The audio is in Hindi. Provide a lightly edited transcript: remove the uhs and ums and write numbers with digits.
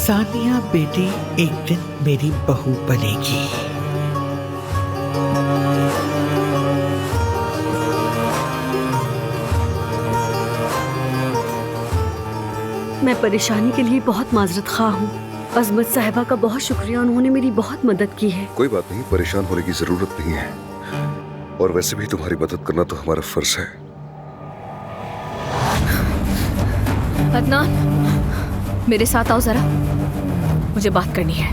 सानिया बेटी एक दिन मेरी बहू बनेगी। मैं परेशानी के लिए बहुत माजरत खा हूँ। अजमत साहिबा का बहुत शुक्रिया, उन्होंने मेरी बहुत मदद की है। कोई बात नहीं, परेशान होने की जरूरत नहीं है। और वैसे भी तुम्हारी मदद करना तो हमारा फर्ज है। अदनान, मेरे साथ आओ जरा, मुझे बात करनी है।